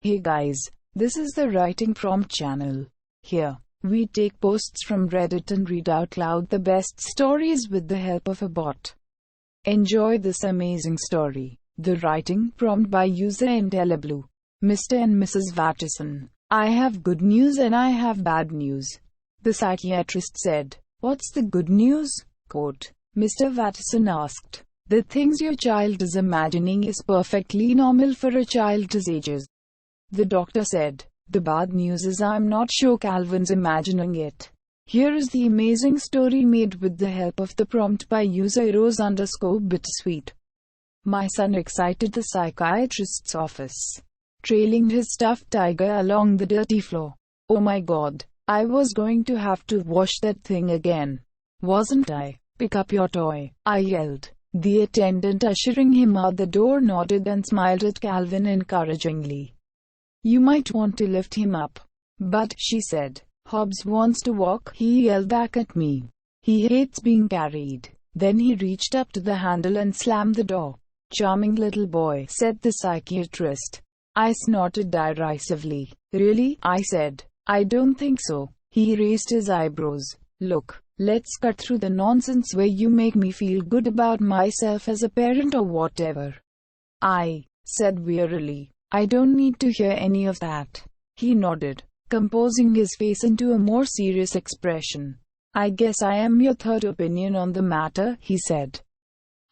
Hey guys, this is the Writing Prompt channel. Here, we take posts from Reddit and read out loud the best stories with the help of a bot. Enjoy this amazing story. The Writing Prompt by user Blue. Mr. and Mrs. Watterson. I have good news and I have bad news. The psychiatrist said. What's the good news? Quote. Mr. Watterson asked. The things your child is imagining is perfectly normal for a child his ages. The doctor said. The bad news is I'm not sure Calvin's imagining it. Here is the amazing story made with the help of the prompt by user Rose_bittersweet. My son excited the psychiatrist's office, trailing his stuffed tiger along the dirty floor. Oh my god, I was going to have to wash that thing again. Wasn't I? Pick up your toy, I yelled. The attendant ushering him out the door nodded and smiled at Calvin encouragingly. You might want to lift him up. But, she said, Hobbs wants to walk, he yelled back at me. He hates being carried. Then he reached up to the handle and slammed the door. Charming little boy, said the psychiatrist. I snorted derisively. Really? I said. I don't think so. He raised his eyebrows. Look, let's cut through the nonsense where you make me feel good about myself as a parent or whatever. I said wearily. I don't need to hear any of that. He nodded, composing his face into a more serious expression. I guess I am your third opinion on the matter, he said.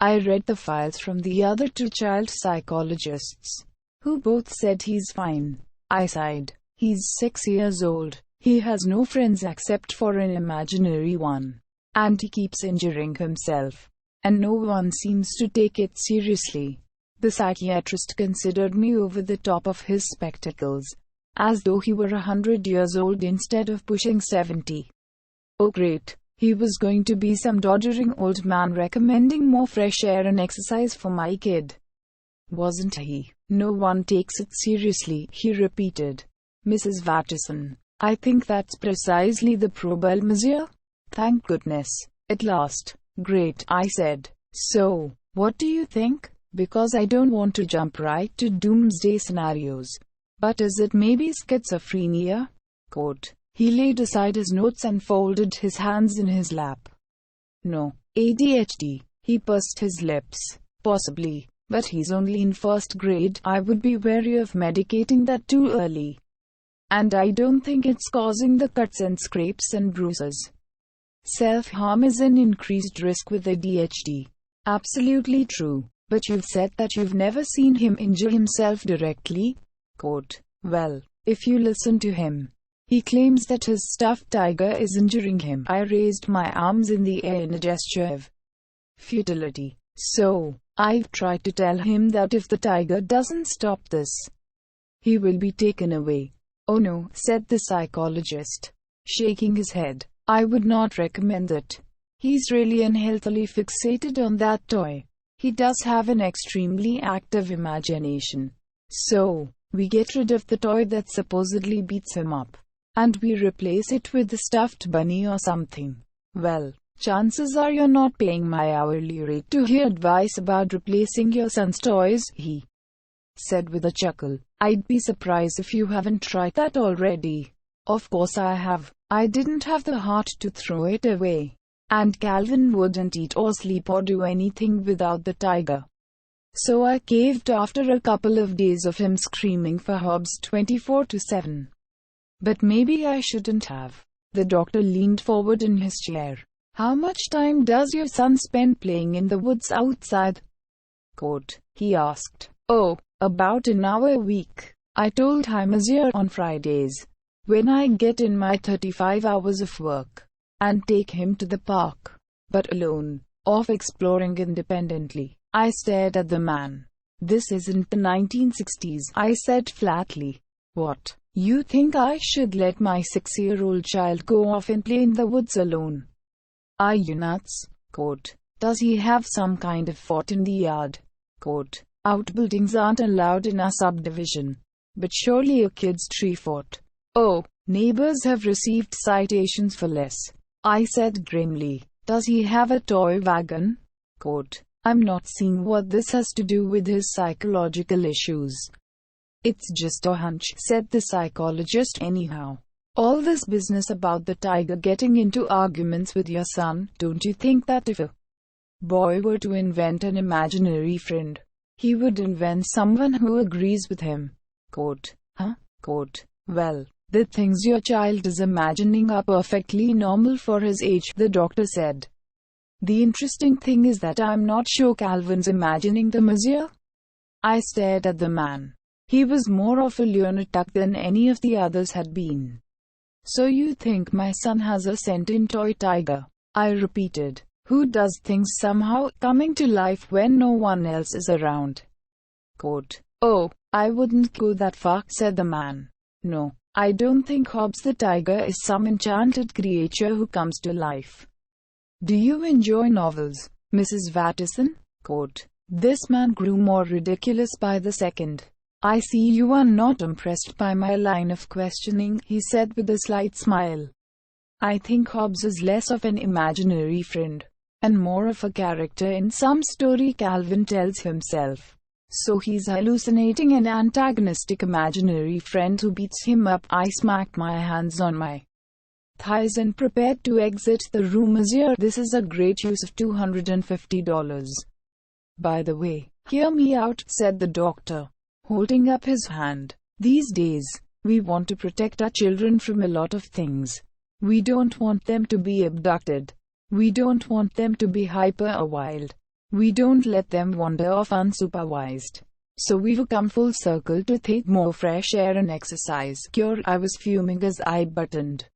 I read the files from the other two child psychologists, who both said he's fine. I sighed. He's 6 years old. He has no friends except for an imaginary one. And he keeps injuring himself. And no one seems to take it seriously. The psychiatrist considered me over the top of his spectacles, as though he were 100 years old instead of pushing 70. Oh great, he was going to be some doddering old man recommending more fresh air and exercise for my kid. Wasn't he? No one takes it seriously, he repeated. Mrs. Watterson. I think that's precisely the problem, monsieur. Thank goodness. At last. Great, I said. So, what do you think? Because I don't want to jump right to doomsday scenarios. But is it maybe schizophrenia? Quote. He laid aside his notes and folded his hands in his lap. No. ADHD. He pursed his lips. Possibly. But he's only in first grade. I would be wary of medicating that too early. And I don't think it's causing the cuts and scrapes and bruises. Self-harm is an increased risk with ADHD. Absolutely true. But you've said that you've never seen him injure himself directly? Quote. Well, if you listen to him, he claims that his stuffed tiger is injuring him. I raised my arms in the air in a gesture of futility. So, I've tried to tell him that if the tiger doesn't stop this, he will be taken away. Oh no, said the psychologist, shaking his head. I would not recommend it. He's really unhealthily fixated on that toy. He does have an extremely active imagination. So, we get rid of the toy that supposedly beats him up, and we replace it with a stuffed bunny or something. Well, chances are you're not paying my hourly rate to hear advice about replacing your son's toys, he said with a chuckle. I'd be surprised if you haven't tried that already. Of course I have. I didn't have the heart to throw it away. And Calvin wouldn't eat or sleep or do anything without the tiger. So I caved after a couple of days of him screaming for Hobbs 24/7. But maybe I shouldn't have. The doctor leaned forward in his chair. How much time does your son spend playing in the woods outside? Quote, he asked. Oh, about an hour a week. I told him monsieur on Fridays, when I get in my 35 hours of work, and take him to the park. But alone, off exploring independently. I stared at the man. This isn't the 1960s, I said flatly. What? You think I should let my 6-year-old child go off and play in the woods alone? Are you nuts? Quote. Does he have some kind of fort in the yard? Quote. Outbuildings aren't allowed in our subdivision. But surely a kid's tree fort. Oh, neighbors have received citations for less. I said grimly. Does he have a toy wagon? Quote. I'm not seeing what this has to do with his psychological issues. It's just a hunch, said the psychologist. Anyhow, all this business about the tiger getting into arguments with your son, don't you think that if a boy were to invent an imaginary friend, he would invent someone who agrees with him? Quote, huh? Quote, well, the things your child is imagining are perfectly normal for his age, the doctor said. The interesting thing is that I'm not sure Calvin's imagining the monsieur. I stared at the man. He was more of a lunatic than any of the others had been. So you think my son has a sentient toy tiger? I repeated. Who does things somehow coming to life when no one else is around? Quote, oh, I wouldn't go that far, said the man. No, I don't think Hobbs the tiger is some enchanted creature who comes to life. Do you enjoy novels, Mrs. Watterson? Quote, this man grew more ridiculous by the second. I see you are not impressed by my line of questioning, he said with a slight smile. I think Hobbs is less of an imaginary friend, and more of a character in some story Calvin tells himself. So he's hallucinating an antagonistic imaginary friend who beats him up. I smacked my hands on my thighs and prepared to exit the room. Monsieur, this is a great use of $250. By the way, hear me out, said the doctor, holding up his hand. These days, we want to protect our children from a lot of things. We don't want them to be abducted. We don't want them to be hyper or wild. We don't let them wander off unsupervised. So we've come full circle to take more fresh air and exercise. Cure, I was fuming as I buttoned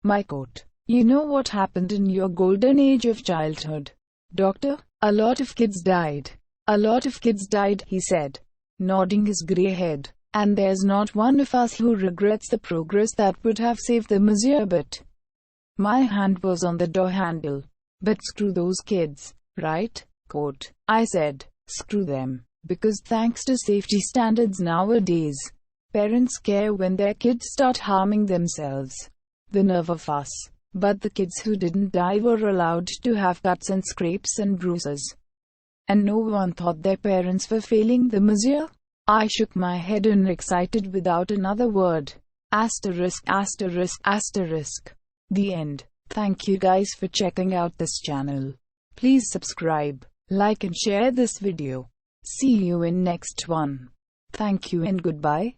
my coat. You know what happened in your golden age of childhood, doctor? A lot of kids died. A lot of kids died, he said, nodding his grey head. And there's not one of us who regrets the progress that would have saved them, monsieur, but my hand was on the door handle. But screw those kids, right? Quote, I said, screw them, because thanks to safety standards nowadays, parents care when their kids start harming themselves. The nerve of us. But the kids who didn't die were allowed to have cuts and scrapes and bruises. And no one thought their parents were failing them, monsieur? I shook my head unexcited without another word. Asterisk, asterisk, asterisk. The end. Thank you guys for checking out this channel. Please subscribe, like and share this video. See you in next one. Thank you and goodbye.